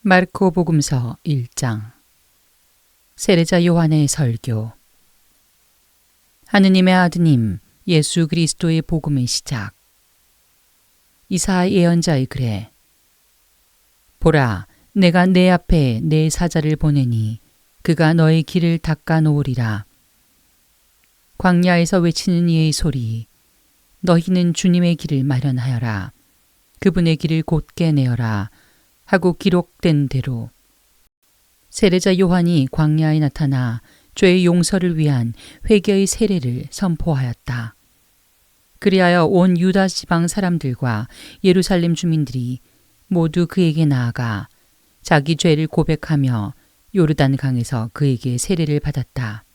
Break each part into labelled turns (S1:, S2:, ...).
S1: 마르코 복음서 1장. 세례자 요한의 설교. 하느님의 아드님 예수 그리스도의 복음의 시작. 이사야 예언자의 글에 보라, 내가 내 앞에 내 사자를 보내니 그가 너의 길을 닦아 놓으리라. 광야에서 외치는 이의 소리, 너희는 주님의 길을 마련하여라. 그분의 길을 곧게 내어라 하고 기록된 대로 세례자 요한이 광야에 나타나 죄의 용서를 위한 회개의 세례를 선포하였다. 그리하여 온 유다 지방 사람들과 예루살렘 주민들이 모두 그에게 나아가 자기 죄를 고백하며 요르단 강에서 그에게 세례를 받았다.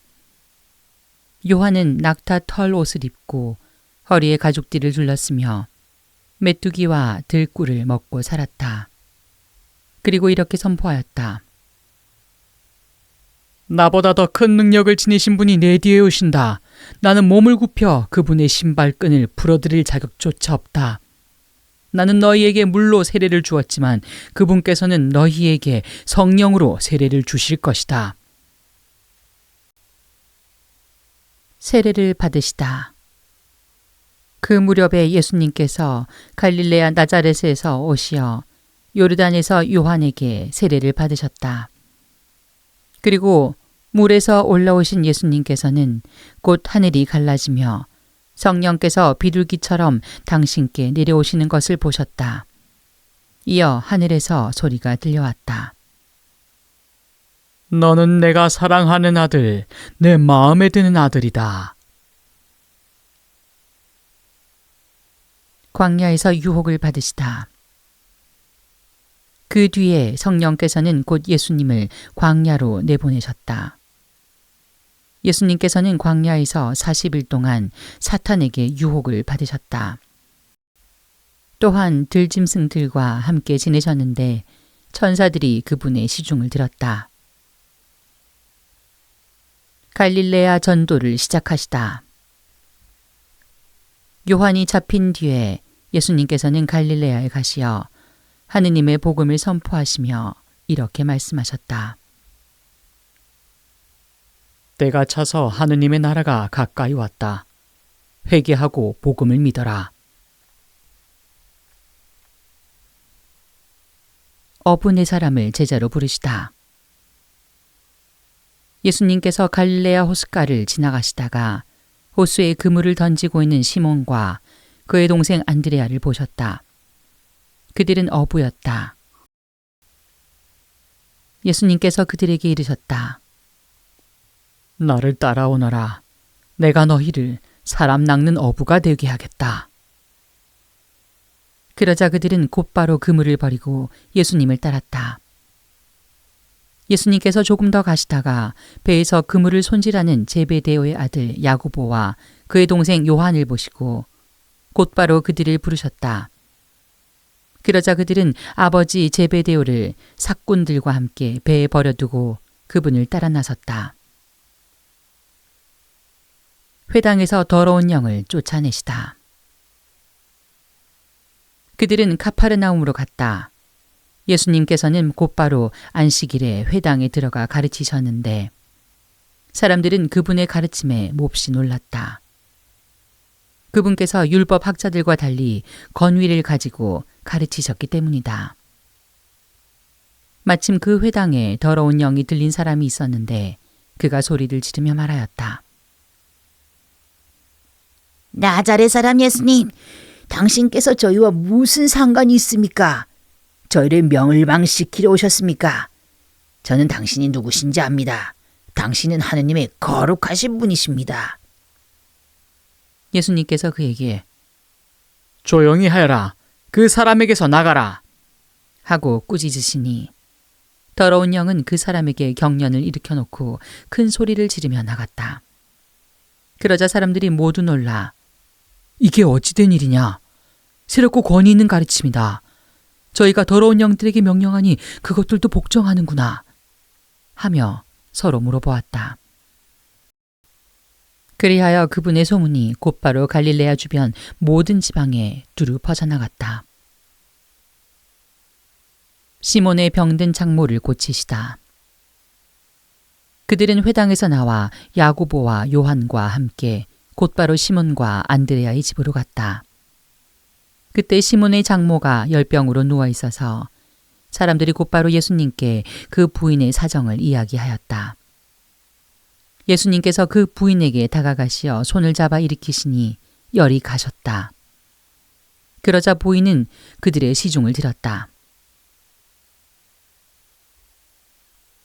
S1: 요한은 낙타 털 옷을 입고 허리에 가죽띠를 둘렀으며 메뚜기와 들꿀을 먹고 살았다. 그리고 이렇게 선포하였다. 나보다 더 큰 능력을 지니신 분이 내 뒤에 오신다. 나는 몸을 굽혀 그분의 신발끈을 풀어드릴 자격조차 없다. 나는 너희에게 물로 세례를 주었지만 그분께서는 너희에게 성령으로 세례를 주실 것이다. 세례를 받으시다. 그 무렵에 예수님께서 갈릴레아 나자렛에서 오시어 요르단에서 요한에게 세례를 받으셨다. 그리고 물에서 올라오신 예수님께서는 곧 하늘이 갈라지며 성령께서 비둘기처럼 당신께 내려오시는 것을 보셨다. 이어 하늘에서 소리가 들려왔다. 너는 내가 사랑하는 아들, 내 마음에 드는 아들이다. 광야에서 유혹을 받으시다. 그 뒤에 성령께서는 곧 예수님을 광야로 내보내셨다. 예수님께서는 광야에서 40일 동안 사탄에게 유혹을 받으셨다. 또한 들짐승들과 함께 지내셨는데 천사들이 그분의 시중을 들었다. 갈릴레아 전도를 시작하시다. 요한이 잡힌 뒤에 예수님께서는 갈릴레아에 가시어 하느님의 복음을 선포하시며 이렇게 말씀하셨다. 때가 차서 하느님의 나라가 가까이 왔다. 회개하고 복음을 믿어라. 어부 4사람을 제자로 부르시다. 예수님께서 갈릴레아 호숫가를 지나가시다가 호수에 그물을 던지고 있는 시몬과 그의 동생 안드레아를 보셨다. 그들은 어부였다. 예수님께서 그들에게 이르셨다. 나를 따라오너라. 내가 너희를 사람 낚는 어부가 되게 하겠다. 그러자 그들은 곧바로 그물을 버리고 예수님을 따랐다. 예수님께서 조금 더 가시다가 배에서 그물을 손질하는 제베데오의 아들 야고보와 그의 동생 요한을 보시고 곧바로 그들을 부르셨다. 그러자 그들은 아버지 제베데오를 삭군들과 함께 배에 버려두고 그분을 따라 나섰다. 회당에서 더러운 영을 쫓아내시다. 그들은 카파르나움으로 갔다. 예수님께서는 곧바로 안식일에 회당에 들어가 가르치셨는데 사람들은 그분의 가르침에 몹시 놀랐다. 그분께서 율법 학자들과 달리 권위를 가지고 가르치셨기 때문이다. 마침 그 회당에 더러운 영이 들린 사람이 있었는데 그가 소리를 지르며 말하였다.
S2: 나자렛 사람 예수님, 당신께서 저희와 무슨 상관이 있습니까? 저희를 명을망시키러 오셨습니까? 저는 당신이 누구신지 압니다. 당신은 하느님의 거룩하신 분이십니다.
S1: 예수님께서 그에게 조용히 하여라. 그 사람에게서 나가라. 하고 꾸짖으시니 더러운 영은 그 사람에게 경련을 일으켜놓고 큰 소리를 지르며 나갔다. 그러자 사람들이 모두 놀라 이게 어찌된 일이냐? 새롭고 권위 있는 가르침이다. 저희가 더러운 영들에게 명령하니 그것들도 복종하는구나. 하며 서로 물어보았다. 그리하여 그분의 소문이 곧바로 갈릴레아 주변 모든 지방에 두루 퍼져나갔다. 시몬의 병든 장모를 고치시다. 그들은 회당에서 나와 야고보와 요한과 함께 곧바로 시몬과 안드레아의 집으로 갔다. 그때 시몬의 장모가 열병으로 누워 있어서 사람들이 곧바로 예수님께 그 부인의 사정을 이야기하였다. 예수님께서 그 부인에게 다가가시어 손을 잡아 일으키시니 열이 가셨다. 그러자 부인은 그들의 시중을 들었다.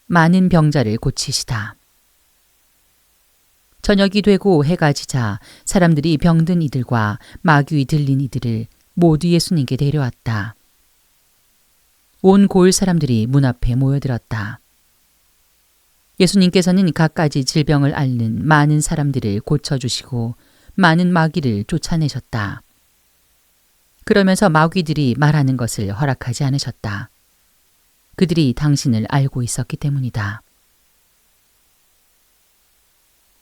S1: 많은 병자를 고치시다. 저녁이 되고 해가 지자 사람들이 병든 이들과 마귀 들린 이들을 모두 예수님께 데려왔다. 온 고을 사람들이 문 앞에 모여들었다. 예수님께서는 갖가지 질병을 앓는 많은 사람들을 고쳐주시고 많은 마귀를 쫓아내셨다. 그러면서 마귀들이 말하는 것을 허락하지 않으셨다. 그들이 당신을 알고 있었기 때문이다.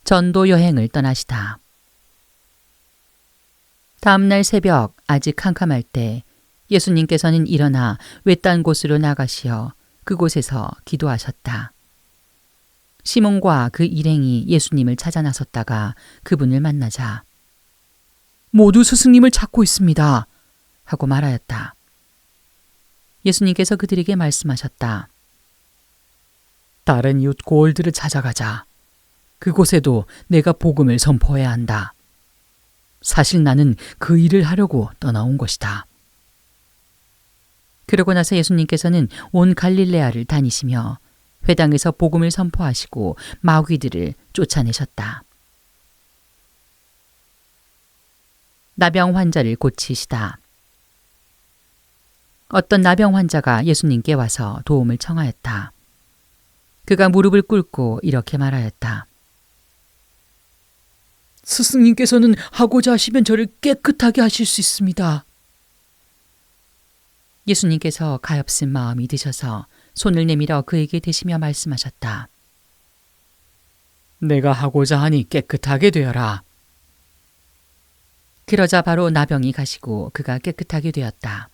S1: 전도 여행을 떠나시다. 다음날 새벽 아직 캄캄할 때 예수님께서는 일어나 외딴 곳으로 나가시어 그곳에서 기도하셨다. 시몬과 그 일행이 예수님을 찾아 나섰다가 그분을 만나자 모두 스승님을 찾고 있습니다 하고 말하였다. 예수님께서 그들에게 말씀하셨다. 다른 이웃 고을들을 찾아가자. 그곳에도 내가 복음을 선포해야 한다. 사실 나는 그 일을 하려고 떠나온 것이다. 그러고 나서 예수님께서는 온 갈릴레아를 다니시며 회당에서 복음을 선포하시고 마귀들을 쫓아내셨다. 나병 환자를 고치시다. 어떤 나병 환자가 예수님께 와서 도움을 청하였다. 그가 무릎을 꿇고 이렇게 말하였다. 스승님께서는 하고자 하시면 저를 깨끗하게 하실 수 있습니다. 예수님께서 가엾은 마음이 드셔서 손을 내밀어 그에게 대시며 말씀하셨다. 내가 하고자 하니 깨끗하게 되어라. 그러자 바로 나병이 가시고 그가 깨끗하게 되었다.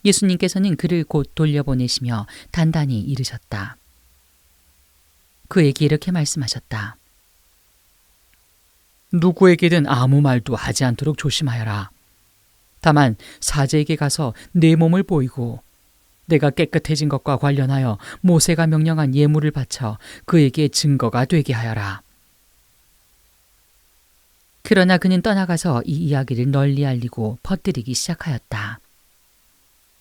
S1: 예수님께서는 그를 곧 돌려보내시며 단단히 이르셨다. 그에게 이렇게 말씀하셨다. 누구에게든 아무 말도 하지 않도록 조심하여라. 다만 사제에게 가서 내 몸을 보이고 내가 깨끗해진 것과 관련하여 모세가 명령한 예물을 바쳐 그에게 증거가 되게 하여라. 그러나 그는 떠나가서 이 이야기를 널리 알리고 퍼뜨리기 시작하였다.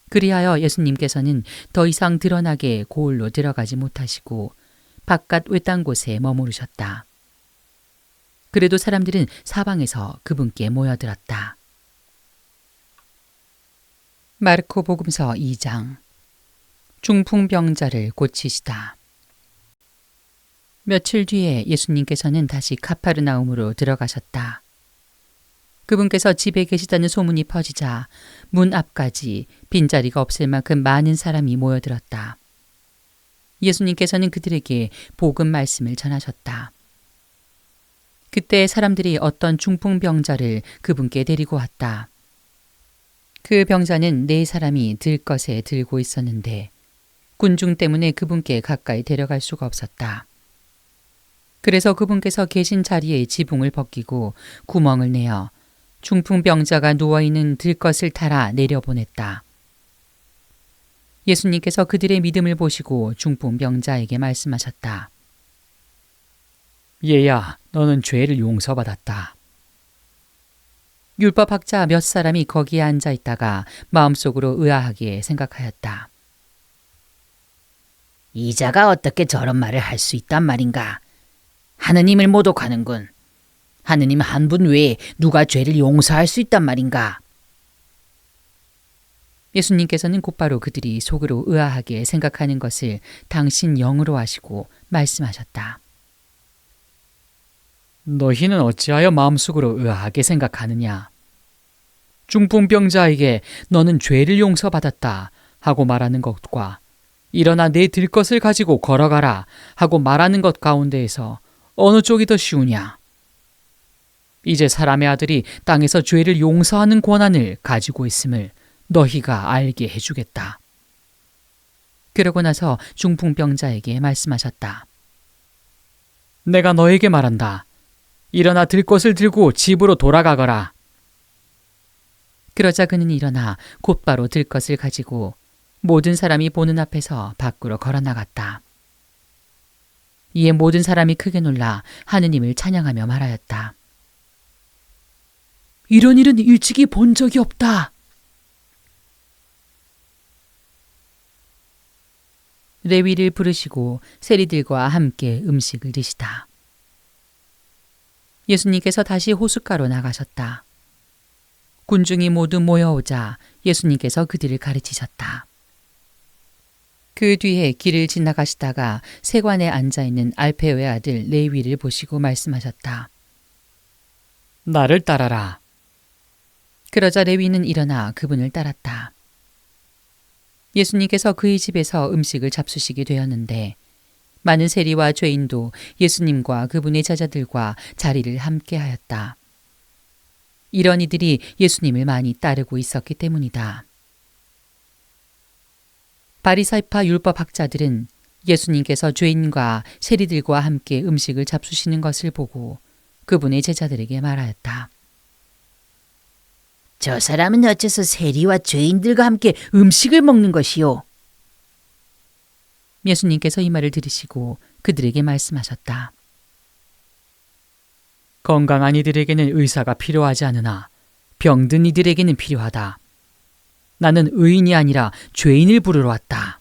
S1: 그리하여 예수님께서는 더 이상 드러나게 고을로 들어가지 못하시고 바깥 외딴 곳에 머무르셨다. 그래도 사람들은 사방에서 그분께 모여들었다. 마르코 복음서 2장. 중풍병자를 고치시다. 며칠 뒤에 예수님께서는 다시 카파르나움으로 들어가셨다. 그분께서 집에 계시다는 소문이 퍼지자 문 앞까지 빈자리가 없을 만큼 많은 사람이 모여들었다. 예수님께서는 그들에게 복음 말씀을 전하셨다. 그때 사람들이 어떤 중풍병자를 그분께 데리고 왔다. 그 병자는 4사람이 들것에 들고 있었는데 군중 때문에 그분께 가까이 데려갈 수가 없었다. 그래서 그분께서 계신 자리에 지붕을 벗기고 구멍을 내어 중풍병자가 누워있는 들것을 달아 내려보냈다. 예수님께서 그들의 믿음을 보시고 중풍병자에게 말씀하셨다. 얘야, 너는 죄를 용서받았다. 율법학자 몇 사람이 거기에 앉아 있다가 마음속으로 의아하게 생각하였다.
S2: 이 자가 어떻게 저런 말을 할 수 있단 말인가? 하느님을 모독하는군. 하느님 한 분 외에 누가 죄를 용서할 수 있단 말인가?
S1: 예수님께서는 곧바로 그들이 속으로 의아하게 생각하는 것을 당신 영으로 아시고 말씀하셨다. 너희는 어찌하여 마음속으로 의아하게 생각하느냐? 중풍병자에게 너는 죄를 용서받았다 하고 말하는 것과 일어나 내 들것을 가지고 걸어가라 하고 말하는 것 가운데에서 어느 쪽이 더 쉬우냐? 이제 사람의 아들이 땅에서 죄를 용서하는 권한을 가지고 있음을 너희가 알게 해주겠다. 그러고 나서 중풍병자에게 말씀하셨다. 내가 너에게 말한다. 일어나 들 것을 들고 집으로 돌아가거라. 그러자 그는 일어나 곧바로 들 것을 가지고 모든 사람이 보는 앞에서 밖으로 걸어 나갔다. 이에 모든 사람이 크게 놀라 하느님을 찬양하며 말하였다. 이런 일은 일찍이 본 적이 없다. 레위를 부르시고 세리들과 함께 음식을 드시다. 예수님께서 다시 호숫가로 나가셨다. 군중이 모두 모여오자 예수님께서 그들을 가르치셨다. 그 뒤에 길을 지나가시다가 세관에 앉아있는 알페오의 아들 레위를 보시고 말씀하셨다. 나를 따라라. 그러자 레위는 일어나 그분을 따랐다. 예수님께서 그의 집에서 음식을 잡수시게 되었는데 많은 세리와 죄인도 예수님과 그분의 제자들과 자리를 함께 하였다. 이런 이들이 예수님을 많이 따르고 있었기 때문이다. 바리사이파 율법학자들은 예수님께서 죄인과 세리들과 함께 음식을 잡수시는 것을 보고 그분의 제자들에게 말하였다.
S2: 저 사람은 어째서 세리와 죄인들과 함께 음식을 먹는 것이요?
S1: 예수님께서 이 말을 들으시고 그들에게 말씀하셨다. 건강한 이들에게는 의사가 필요하지 않으나 병든 이들에게는 필요하다. 나는 의인이 아니라 죄인을 부르러 왔다.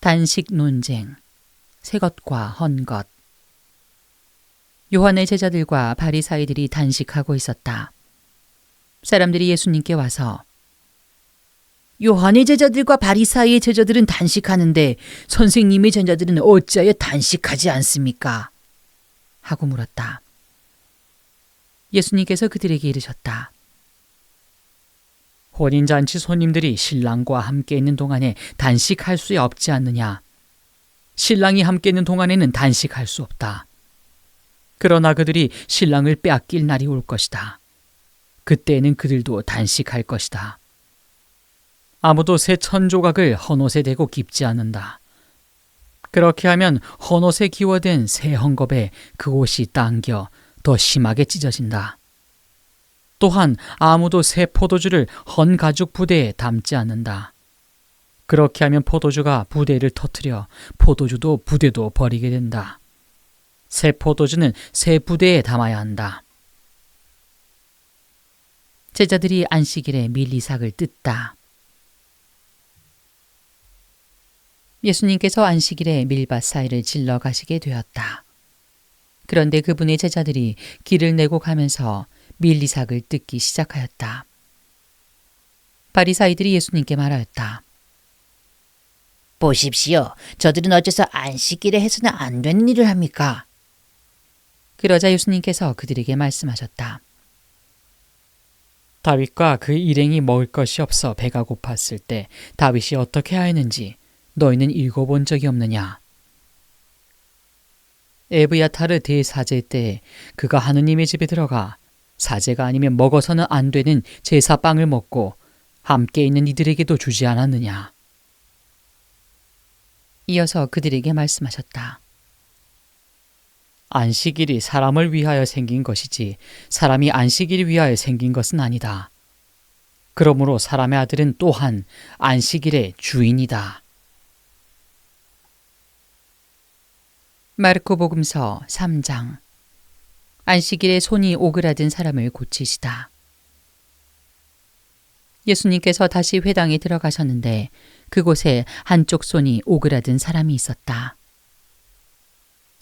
S1: 단식 논쟁, 새것과 헌것. 요한의 제자들과 바리사이들이 단식하고 있었다. 사람들이 예수님께 와서
S2: 요한의 제자들과 바리사이의 제자들은 단식하는데 선생님의 제자들은 어찌하여 단식하지 않습니까?
S1: 하고 물었다. 예수님께서 그들에게 이르셨다. 혼인잔치 손님들이 신랑과 함께 있는 동안에 단식할 수 없지 않느냐? 신랑이 함께 있는 동안에는 단식할 수 없다. 그러나 그들이 신랑을 빼앗길 날이 올 것이다. 그때에는 그들도 단식할 것이다. 아무도 새 천조각을 헌옷에 대고 깁지 않는다. 그렇게 하면 헌옷에 기워된 새 헝겊에 그 옷이 당겨 더 심하게 찢어진다. 또한 아무도 새 포도주를 헌 가죽 부대에 담지 않는다. 그렇게 하면 포도주가 부대를 터뜨려 포도주도 부대도 버리게 된다. 새 포도주는 새 부대에 담아야 한다. 제자들이 안식일에 밀리삭을 뜯다. 예수님께서 안식일에 밀밭 사이를 질러 가시게 되었다. 그런데 그분의 제자들이 길을 내고 가면서 밀리삭을 뜯기 시작하였다. 바리사이들이 예수님께 말하였다.
S2: 보십시오. 저들은 어째서 안식일에 해서는 안 되는 일을 합니까?
S1: 그러자 예수님께서 그들에게 말씀하셨다. 다윗과 그 일행이 먹을 것이 없어 배가 고팠을 때 다윗이 어떻게 하였는지 너희는 읽어본 적이 없느냐? 에브야타르 대사제 때 그가 하느님의 집에 들어가 사제가 아니면 먹어서는 안 되는 제사빵을 먹고 함께 있는 이들에게도 주지 않았느냐? 이어서 그들에게 말씀하셨다. 안식일이 사람을 위하여 생긴 것이지 사람이 안식일을 위하여 생긴 것은 아니다. 그러므로 사람의 아들은 또한 안식일의 주인이다. 마르코복음서 3장. 안식일에 손이 오그라든 사람을 고치시다. 예수님께서 다시 회당에 들어가셨는데 그곳에 한쪽 손이 오그라든 사람이 있었다.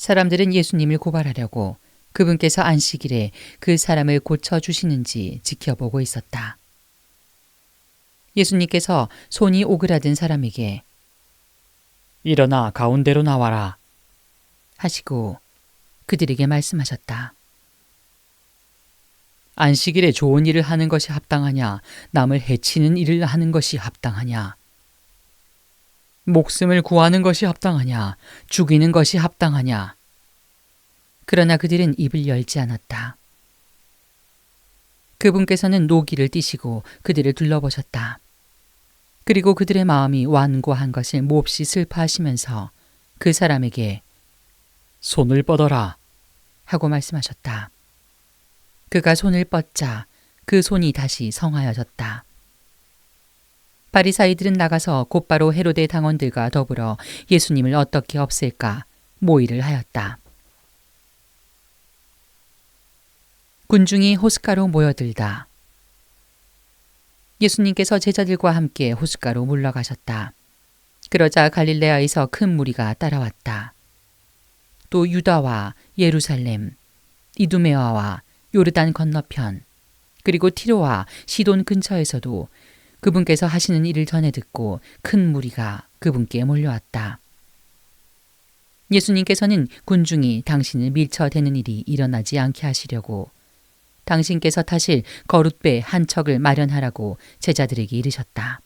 S1: 사람들은 예수님을 고발하려고 그분께서 안식일에 그 사람을 고쳐주시는지 지켜보고 있었다. 예수님께서 손이 오그라든 사람에게 일어나 가운데로 나와라 하시고 그들에게 말씀하셨다. 안식일에 좋은 일을 하는 것이 합당하냐, 남을 해치는 일을 하는 것이 합당하냐, 목숨을 구하는 것이 합당하냐, 죽이는 것이 합당하냐. 그러나 그들은 입을 열지 않았다. 그분께서는 노기를 띠시고 그들을 둘러보셨다. 그리고 그들의 마음이 완고한 것을 몹시 슬퍼하시면서 그 사람에게 손을 뻗어라 하고 말씀하셨다. 그가 손을 뻗자 그 손이 다시 성하여졌다. 바리사이들은 나가서 곧바로 헤로데 당원들과 더불어 예수님을 어떻게 없앨까 모의를 하였다. 군중이 호숫가로 모여들다. 예수님께서 제자들과 함께 호숫가로 물러가셨다. 그러자 갈릴레아에서 큰 무리가 따라왔다. 또 유다와 예루살렘, 이두메아와 요르단 건너편, 그리고 티로와 시돈 근처에서도 그분께서 하시는 일을 전해 듣고 큰 무리가 그분께 몰려왔다. 예수님께서는 군중이 당신을 밀쳐대는 일이 일어나지 않게 하시려고 당신께서 타실 거룻배 한 척을 마련하라고 제자들에게 이르셨다.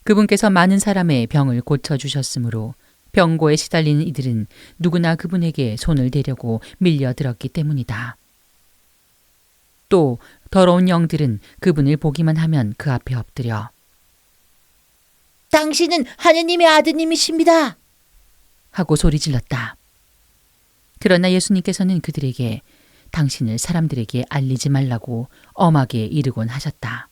S1: 그분께서 많은 사람의 병을 고쳐주셨으므로 병고에 시달리는 이들은 누구나 그분에게 손을 대려고 밀려들었기 때문이다. 또 더러운 영들은 그분을 보기만 하면 그 앞에 엎드려
S2: 당신은 하느님의 아드님이십니다.
S1: 하고 소리질렀다. 그러나 예수님께서는 그들에게 당신을 사람들에게 알리지 말라고 엄하게 이르곤 하셨다.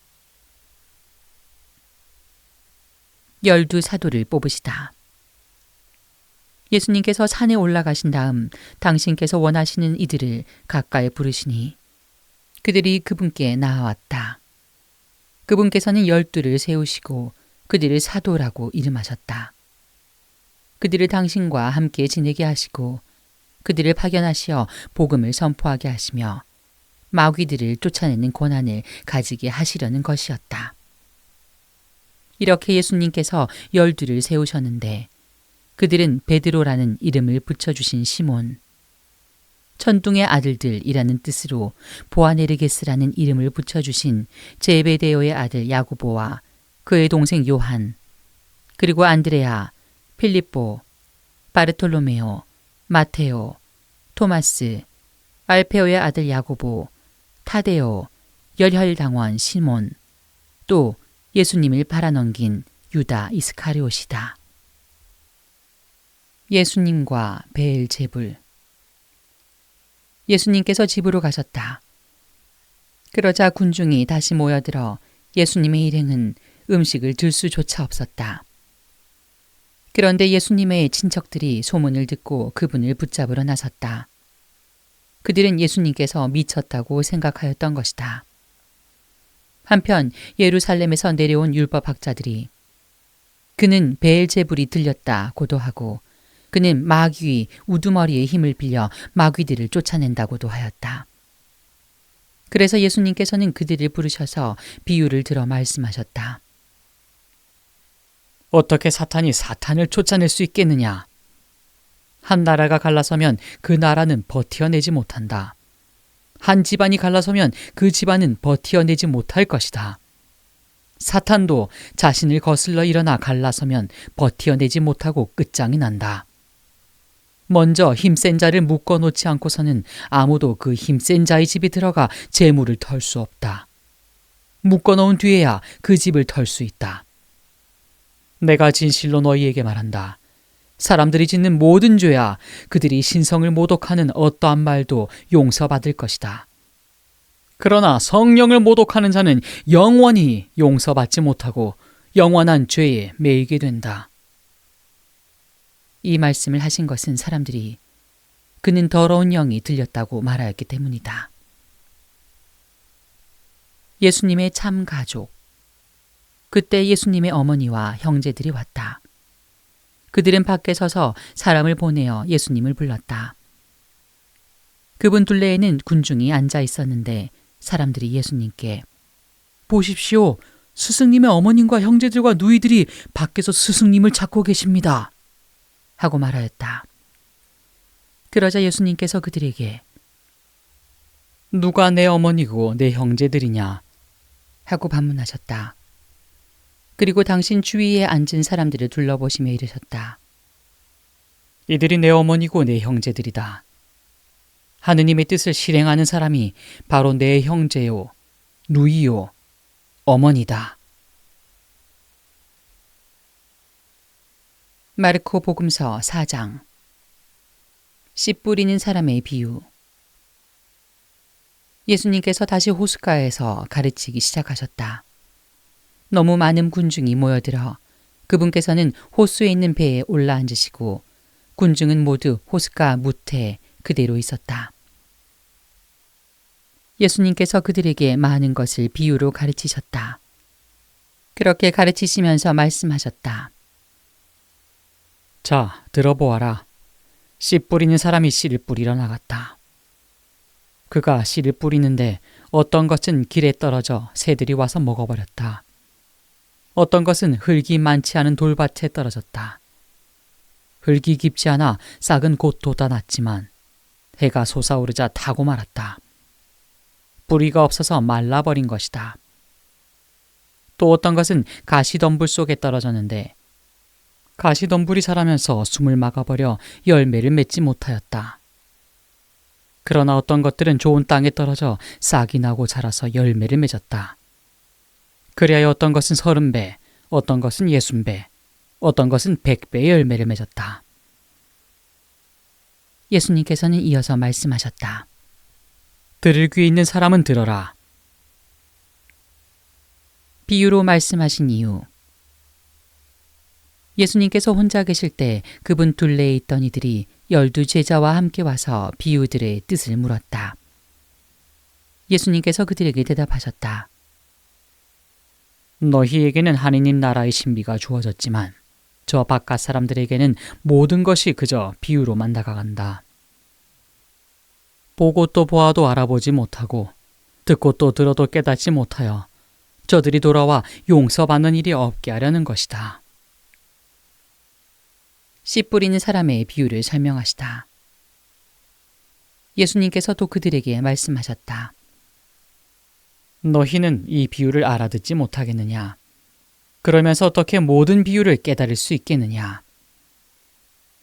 S1: 12 사도를 뽑으시다. 예수님께서 산에 올라가신 다음 당신께서 원하시는 이들을 가까이 부르시니 그들이 그분께 나아왔다. 그분께서는 12를 세우시고 그들을 사도라고 이름하셨다. 그들을 당신과 함께 지내게 하시고 그들을 파견하시어 복음을 선포하게 하시며 마귀들을 쫓아내는 권한을 가지게 하시려는 것이었다. 이렇게 예수님께서 12를 세우셨는데 그들은 베드로라는 이름을 붙여주신 시몬, 천둥의 아들들이라는 뜻으로 보아네르게스라는 이름을 붙여주신 제베데오의 아들 야고보와 그의 동생 요한, 그리고 안드레아, 필립보, 바르톨로메오, 마테오, 토마스, 알페오의 아들 야고보, 타데오, 열혈당원 시몬, 또 예수님을 팔아넘긴 유다 이스카리옷이다. 예수님과 베엘제불. 예수님께서 집으로 가셨다. 그러자 군중이 다시 모여들어 예수님의 일행은 음식을 들 수조차 없었다. 그런데 예수님의 친척들이 소문을 듣고 그분을 붙잡으러 나섰다. 그들은 예수님께서 미쳤다고 생각하였던 것이다. 한편 예루살렘에서 내려온 율법학자들이 그는 베엘제불이 들렸다 고도하고 그는 마귀 우두머리의 힘을 빌려 마귀들을 쫓아낸다고도 하였다. 그래서 예수님께서는 그들을 부르셔서 비유를 들어 말씀하셨다. 어떻게 사탄이 사탄을 쫓아낼 수 있겠느냐? 한 나라가 갈라서면 그 나라는 버티어내지 못한다. 한 집안이 갈라서면 그 집안은 버티어내지 못할 것이다. 사탄도 자신을 거슬러 일어나 갈라서면 버티어내지 못하고 끝장이 난다. 먼저 힘센 자를 묶어놓지 않고서는 아무도 그 힘센 자의 집에 들어가 재물을 털 수 없다. 묶어놓은 뒤에야 그 집을 털 수 있다. 내가 진실로 너희에게 말한다. 사람들이 짓는 모든 죄야 그들이 신성을 모독하는 어떠한 말도 용서받을 것이다. 그러나 성령을 모독하는 자는 영원히 용서받지 못하고 영원한 죄에 매이게 된다. 이 말씀을 하신 것은 사람들이 그는 더러운 영이 들렸다고 말하였기 때문이다. 예수님의 참 가족. 그때 예수님의 어머니와 형제들이 왔다. 그들은 밖에 서서 사람을 보내어 예수님을 불렀다. 그분 둘레에는 군중이 앉아 있었는데 사람들이 예수님께 보십시오. 스승님의 어머님과 형제들과 누이들이 밖에서 스승님을 찾고 계십니다. 하고 말하였다. 그러자 예수님께서 그들에게 누가 내 어머니고 내 형제들이냐? 하고 반문하셨다. 그리고 당신 주위에 앉은 사람들을 둘러보시며 이르셨다. 이들이 내 어머니고 내 형제들이다. 하느님의 뜻을 실행하는 사람이 바로 내 형제요, 누이요, 어머니다. 마르코 복음서 4장. 씨 뿌리는 사람의 비유. 예수님께서 다시 호숫가에서 가르치기 시작하셨다. 너무 많은 군중이 모여들어 그분께서는 호수에 있는 배에 올라앉으시고 군중은 모두 호숫가 무태에 그대로 있었다. 예수님께서 그들에게 많은 것을 비유로 가르치셨다. 그렇게 가르치시면서 말씀하셨다.
S3: 자, 들어보아라. 씨 뿌리는 사람이 씨를 뿌리러 나갔다. 그가 씨를 뿌리는데 어떤 것은 길에 떨어져 새들이 와서 먹어버렸다. 어떤 것은 흙이 많지 않은 돌밭에 떨어졌다. 흙이 깊지 않아 싹은 곧 돋아났지만 해가 솟아오르자 타고 말았다. 뿌리가 없어서 말라버린 것이다. 또 어떤 것은 가시덤불 속에 떨어졌는데 가시덤불이 자라면서 숨을 막아버려 열매를 맺지 못하였다. 그러나 어떤 것들은 좋은 땅에 떨어져 싹이 나고 자라서 열매를 맺었다. 그리하여 어떤 것은 30배, 어떤 것은 60배, 어떤 것은 100배의 열매를 맺었다.
S1: 예수님께서는 이어서 말씀하셨다.
S3: 들을 귀 있는 사람은 들어라.
S1: 비유로 말씀하신 이유. 예수님께서 혼자 계실 때 그분 둘레에 있던 이들이 12 제자와 함께 와서 비유들의 뜻을 물었다. 예수님께서 그들에게 대답하셨다.
S3: 너희에게는 하느님 나라의 신비가 주어졌지만 저 바깥 사람들에게는 모든 것이 그저 비유로만 다가간다. 보고 또 보아도 알아보지 못하고 듣고 또 들어도 깨닫지 못하여 저들이 돌아와 용서받는 일이 없게 하려는 것이다.
S1: 씨 뿌리는 사람의 비유를 설명하시다. 예수님께서 또 그들에게 말씀하셨다.
S3: 너희는 이 비유를 알아듣지 못하겠느냐? 그러면서 어떻게 모든 비유를 깨달을 수 있겠느냐?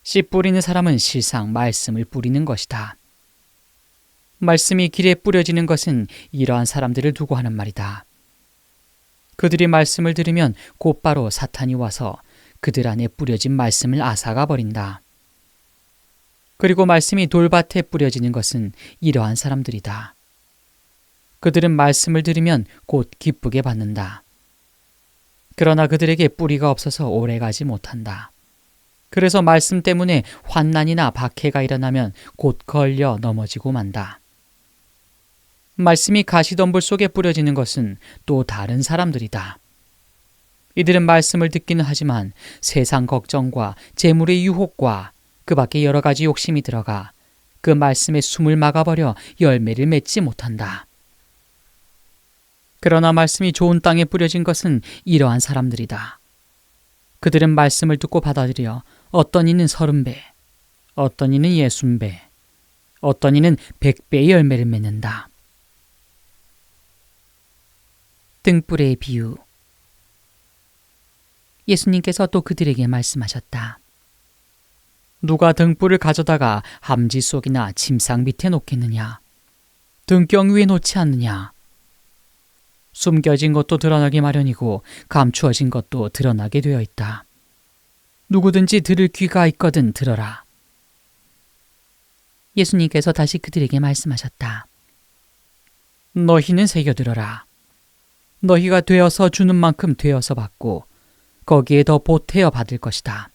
S3: 씨 뿌리는 사람은 실상 말씀을 뿌리는 것이다. 말씀이 길에 뿌려지는 것은 이러한 사람들을 두고 하는 말이다. 그들이 말씀을 들으면 곧바로 사탄이 와서 그들 안에 뿌려진 말씀을 앗아가 버린다. 그리고 말씀이 돌밭에 뿌려지는 것은 이러한 사람들이다. 그들은 말씀을 들으면 곧 기쁘게 받는다. 그러나 그들에게 뿌리가 없어서 오래가지 못한다. 그래서 말씀 때문에 환난이나 박해가 일어나면 곧 걸려 넘어지고 만다. 말씀이 가시덤불 속에 뿌려지는 것은 또 다른 사람들이다. 이들은 말씀을 듣기는 하지만 세상 걱정과 재물의 유혹과 그 밖에 여러 가지 욕심이 들어가 그 말씀에 숨을 막아버려 열매를 맺지 못한다. 그러나 말씀이 좋은 땅에 뿌려진 것은 이러한 사람들이다. 그들은 말씀을 듣고 받아들여 어떤 이는 30배, 어떤 이는 60배, 어떤 이는 100배의 열매를 맺는다.
S1: 등불의 비유. 예수님께서 또 그들에게 말씀하셨다.
S3: 누가 등불을 가져다가 함지 속이나 침상 밑에 놓겠느냐? 등경 위에 놓지 않느냐? 숨겨진 것도 드러나기 마련이고 감추어진 것도 드러나게 되어 있다. 누구든지 들을 귀가 있거든 들어라.
S1: 예수님께서 다시 그들에게 말씀하셨다.
S3: 너희는 새겨들어라. 너희가 되어서 주는 만큼 되어서 받고 거기에 더 보태어 받을 것이다.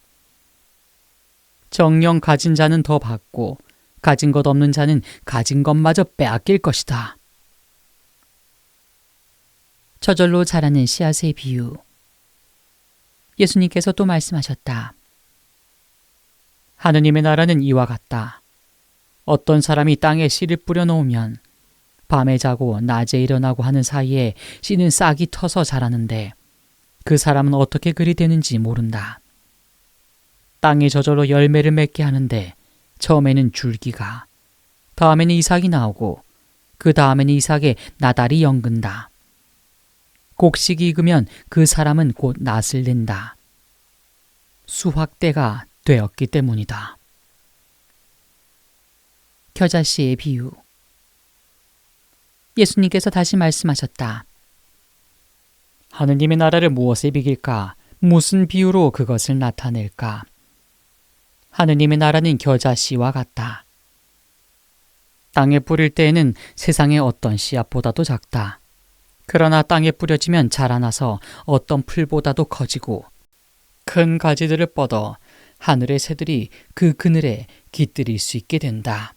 S3: 정녕 가진 자는 더 받고 가진 것 없는 자는 가진 것마저 빼앗길 것이다.
S1: 저절로 자라는 씨앗의 비유. 예수님께서 또 말씀하셨다.
S3: 하느님의 나라는 이와 같다. 어떤 사람이 땅에 씨를 뿌려 놓으면 밤에 자고 낮에 일어나고 하는 사이에 씨는 싹이 터서 자라는데 그 사람은 어떻게 그리 되는지 모른다. 땅이 저절로 열매를 맺게 하는데 처음에는 줄기가, 다음에는 이삭이 나오고 그 다음에는 이삭에 나달이 연근다. 곡식이 익으면 그 사람은 곧 낫을 낸다. 수확 때가 되었기 때문이다.
S1: 겨자씨의 비유. 예수님께서 다시 말씀하셨다.
S3: 하느님의 나라를 무엇에 비길까? 무슨 비유로 그것을 나타낼까? 하느님의 나라는 겨자씨와 같다. 땅에 뿌릴 때에는 세상의 어떤 씨앗보다도 작다. 그러나 땅에 뿌려지면 자라나서 어떤 풀보다도 커지고 큰 가지들을 뻗어 하늘의 새들이 그 그늘에 깃들일 수 있게 된다.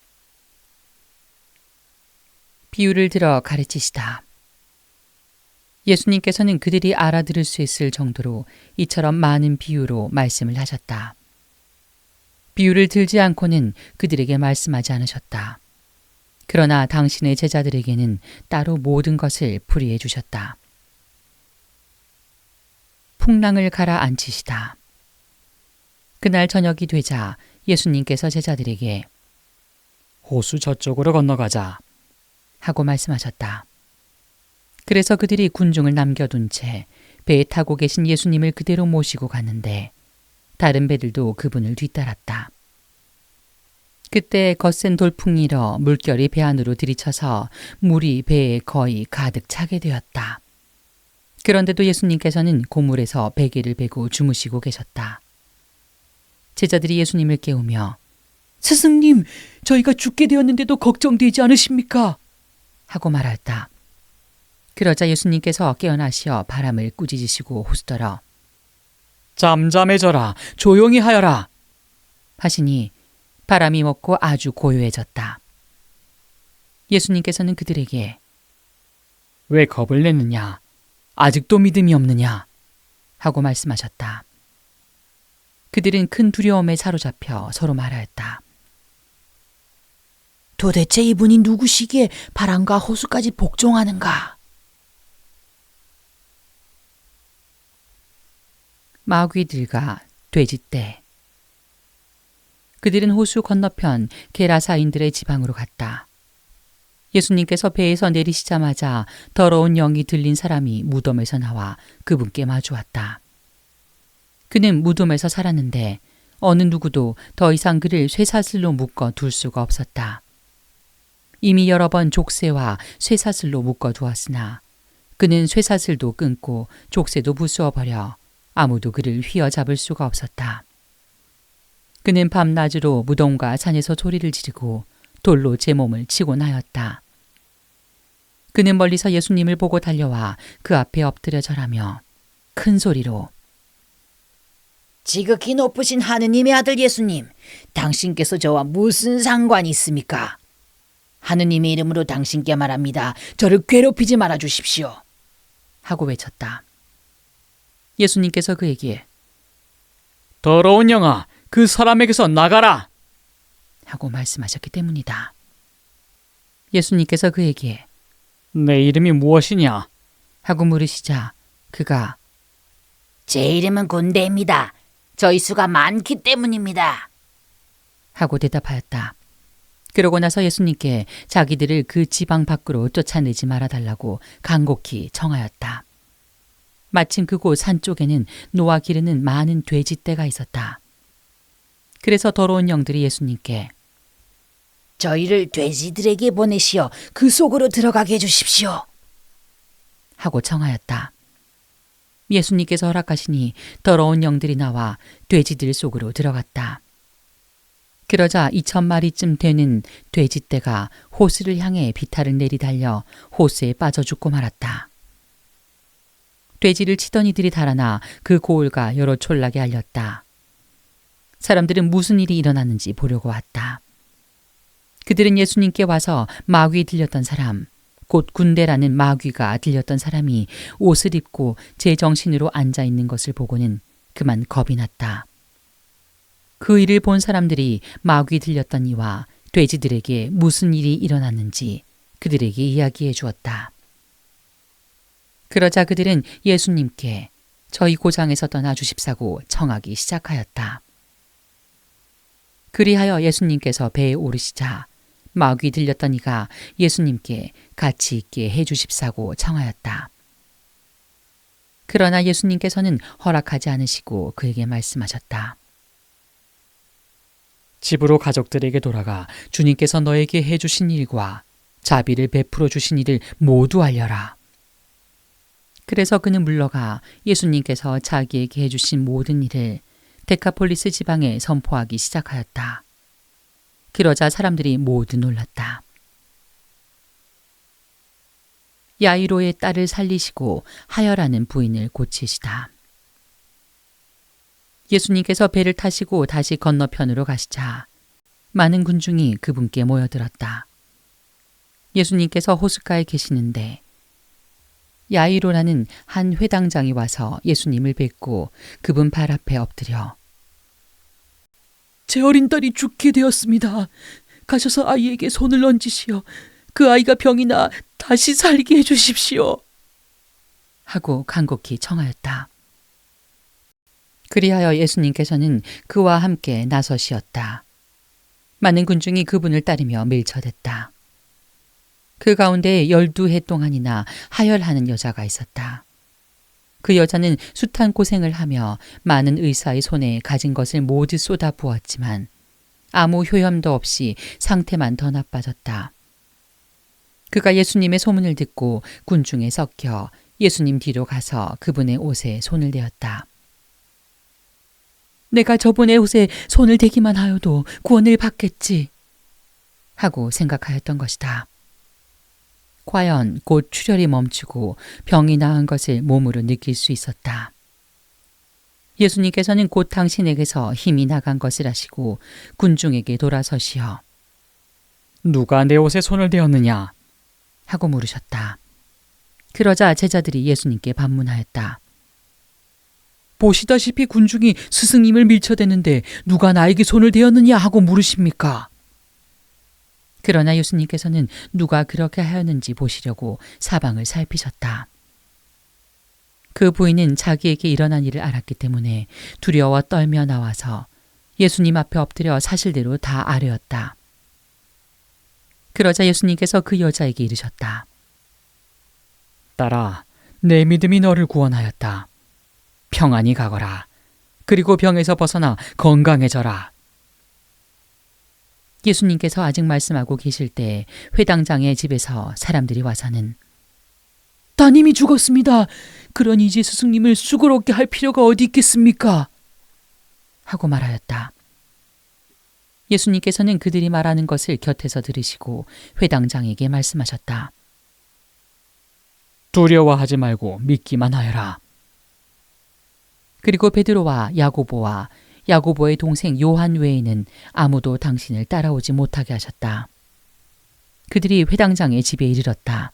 S1: 비유를 들어 가르치시다. 예수님께서는 그들이 알아들을 수 있을 정도로 이처럼 많은 비유로 말씀을 하셨다. 비유를 들지 않고는 그들에게 말씀하지 않으셨다. 그러나 당신의 제자들에게는 따로 모든 것을 풀이해 주셨다. 풍랑을 가라앉히시다. 그날 저녁이 되자 예수님께서 제자들에게
S3: 호수 저쪽으로 건너가자
S1: 하고 말씀하셨다. 그래서 그들이 군중을 남겨둔 채 배에 타고 계신 예수님을 그대로 모시고 갔는데 다른 배들도 그분을 뒤따랐다. 그때 거센 돌풍이 일어 물결이 배 안으로 들이쳐서 물이 배에 거의 가득 차게 되었다. 그런데도 예수님께서는 고물에서 베개를 베고 주무시고 계셨다. 제자들이 예수님을 깨우며
S3: 스승님, 저희가 죽게 되었는데도 걱정되지 않으십니까?
S1: 하고 말했다. 그러자 예수님께서 깨어나시어 바람을 꾸짖으시고 호수더러
S3: 잠잠해져라, 조용히 하여라
S1: 하시니 바람이 멎고 아주 고요해졌다. 예수님께서는 그들에게
S3: 왜 겁을 냈느냐? 아직도 믿음이 없느냐?
S1: 하고 말씀하셨다. 그들은 큰 두려움에 사로잡혀 서로 말하였다.
S2: 도대체 이분이 누구시기에 바람과 호수까지 복종하는가?
S1: 마귀들과 돼지떼. 그들은 호수 건너편 게라사인들의 지방으로 갔다. 예수님께서 배에서 내리시자마자 더러운 영이 들린 사람이 무덤에서 나와 그분께 마주왔다. 그는 무덤에서 살았는데 어느 누구도 더 이상 그를 쇠사슬로 묶어 둘 수가 없었다. 이미 여러 번 족쇄와 쇠사슬로 묶어 두었으나 그는 쇠사슬도 끊고 족쇄도 부수어 버려 아무도 그를 휘어잡을 수가 없었다. 그는 밤낮으로 무덤과 산에서 소리를 지르고 돌로 제 몸을 치곤 하였다. 그는 멀리서 예수님을 보고 달려와 그 앞에 엎드려 절하며 큰 소리로
S2: 지극히 높으신 하느님의 아들 예수님, 당신께서 저와 무슨 상관이 있습니까? 하느님의 이름으로 당신께 말합니다. 저를 괴롭히지 말아 주십시오.
S1: 하고 외쳤다. 예수님께서 그에게
S3: 더러운 영아, 그 사람에게서 나가라
S1: 하고 말씀하셨기 때문이다. 예수님께서 그에게
S3: 내 이름이 무엇이냐?
S1: 하고 물으시자 그가
S2: 제 이름은 군대입니다. 저희 수가 많기 때문입니다.
S1: 하고 대답하였다. 그러고 나서 예수님께 자기들을 그 지방 밖으로 쫓아내지 말아달라고 간곡히 청하였다. 마침 그곳 산 쪽에는 노아 기르는 많은 돼지떼가 있었다. 그래서 더러운 영들이 예수님께
S2: 저희를 돼지들에게 보내시어 그 속으로 들어가게 해주십시오.
S1: 하고 청하였다. 예수님께서 허락하시니 더러운 영들이 나와 돼지들 속으로 들어갔다. 그러자 2,000마리쯤 되는 돼지떼가 호수를 향해 비탈을 내리달려 호수에 빠져 죽고 말았다. 돼지를 치던 이들이 달아나 그 고을과 여러 촌락에 알렸다. 사람들은 무슨 일이 일어났는지 보려고 왔다. 그들은 예수님께 와서 마귀 들렸던 사람, 곧 군대라는 마귀가 들렸던 사람이 옷을 입고 제정신으로 앉아있는 것을 보고는 그만 겁이 났다. 그 일을 본 사람들이 마귀 들렸던 이와 돼지들에게 무슨 일이 일어났는지 그들에게 이야기해 주었다. 그러자 그들은 예수님께 저희 고장에서 떠나 주십사고 청하기 시작하였다. 그리하여 예수님께서 배에 오르시자 마귀 들렸던 이가 예수님께 같이 있게 해 주십사고 청하였다. 그러나 예수님께서는 허락하지 않으시고 그에게 말씀하셨다.
S3: 집으로 가족들에게 돌아가 주님께서 너에게 해주신 일과 자비를 베풀어 주신 일을 모두 알려라.
S1: 그래서 그는 물러가 예수님께서 자기에게 해주신 모든 일을 데카폴리스 지방에 선포하기 시작하였다. 그러자 사람들이 모두 놀랐다. 야이로의 딸을 살리시고 하여라는 부인을 고치시다. 예수님께서 배를 타시고 다시 건너편으로 가시자 많은 군중이 그분께 모여들었다. 예수님께서 호숫가에 계시는데 야이로라는 한 회당장이 와서 예수님을 뵙고 그분 발 앞에 엎드려
S4: 제 어린 딸이 죽게 되었습니다. 가셔서 아이에게 손을 얹으시어 그 아이가 병이 나 다시 살게 해주십시오.
S1: 하고 간곡히 청하였다. 그리하여 예수님께서는 그와 함께 나서시었다. 많은 군중이 그분을 따르며 밀쳐댔다. 그 가운데 12해 동안이나 하혈하는 여자가 있었다. 그 여자는 숱한 고생을 하며 많은 의사의 손에 가진 것을 모두 쏟아 부었지만 아무 효험도 없이 상태만 더 나빠졌다. 그가 예수님의 소문을 듣고 군중에 섞여 예수님 뒤로 가서 그분의 옷에 손을 대었다.
S4: 내가 저분의 옷에 손을 대기만 하여도 구원을 받겠지.
S1: 하고 생각하였던 것이다. 과연 곧 출혈이 멈추고 병이 나은 것을 몸으로 느낄 수 있었다. 예수님께서는 곧 당신에게서 힘이 나간 것을 아시고 군중에게 돌아서시어
S3: 누가 내 옷에 손을 대었느냐?
S1: 하고 물으셨다. 그러자 제자들이 예수님께 반문하였다.
S4: 보시다시피 군중이 스승님을 밀쳐대는데 누가 나에게 손을 대었느냐 하고 물으십니까?
S1: 그러나 예수님께서는 누가 그렇게 하였는지 보시려고 사방을 살피셨다. 그 부인은 자기에게 일어난 일을 알았기 때문에 두려워 떨며 나와서 예수님 앞에 엎드려 사실대로 다 아뢰었다. 그러자 예수님께서 그 여자에게 이르셨다.
S3: 딸아, 내 믿음이 너를 구원하였다. 평안히 가거라. 그리고 병에서 벗어나 건강해져라.
S1: 예수님께서 아직 말씀하고 계실 때 회당장의 집에서 사람들이 와서는
S4: 따님이 죽었습니다. 그러니 이제 스승님을 수고롭게 할 필요가 어디 있겠습니까?
S1: 하고 말하였다. 예수님께서는 그들이 말하는 것을 곁에서 들으시고 회당장에게 말씀하셨다.
S3: 두려워하지 말고 믿기만 하여라.
S1: 그리고 베드로와 야고보와 야고보의 동생 요한 외에는 아무도 당신을 따라오지 못하게 하셨다. 그들이 회당장의 집에 이르렀다.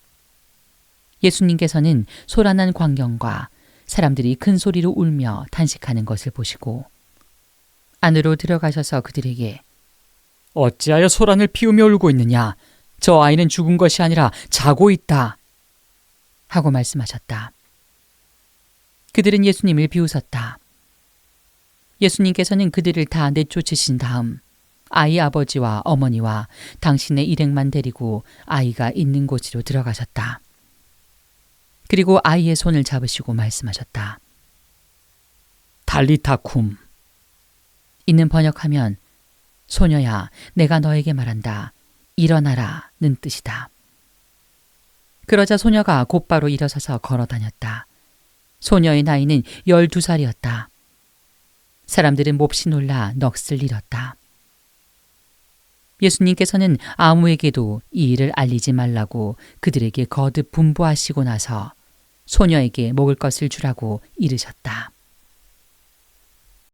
S1: 예수님께서는 소란한 광경과 사람들이 큰 소리로 울며 탄식하는 것을 보시고 안으로 들어가셔서 그들에게
S3: 어찌하여 소란을 피우며 울고 있느냐? 저 아이는 죽은 것이 아니라 자고 있다.
S1: 하고 말씀하셨다. 그들은 예수님을 비웃었다. 예수님께서는 그들을 다 내쫓으신 다음 아이 아버지와 어머니와 당신의 일행만 데리고 아이가 있는 곳으로 들어가셨다. 그리고 아이의 손을 잡으시고 말씀하셨다.
S3: 달리타 쿰.
S1: 이는 번역하면 소녀야 내가 너에게 말한다. 일어나라는 뜻이다. 그러자 소녀가 곧바로 일어서서 걸어 다녔다. 소녀의 나이는 12살이었다. 사람들은 몹시 놀라 넋을 잃었다. 예수님께서는 아무에게도 이 일을 알리지 말라고 그들에게 거듭 분부하시고 나서 소녀에게 먹을 것을 주라고 이르셨다.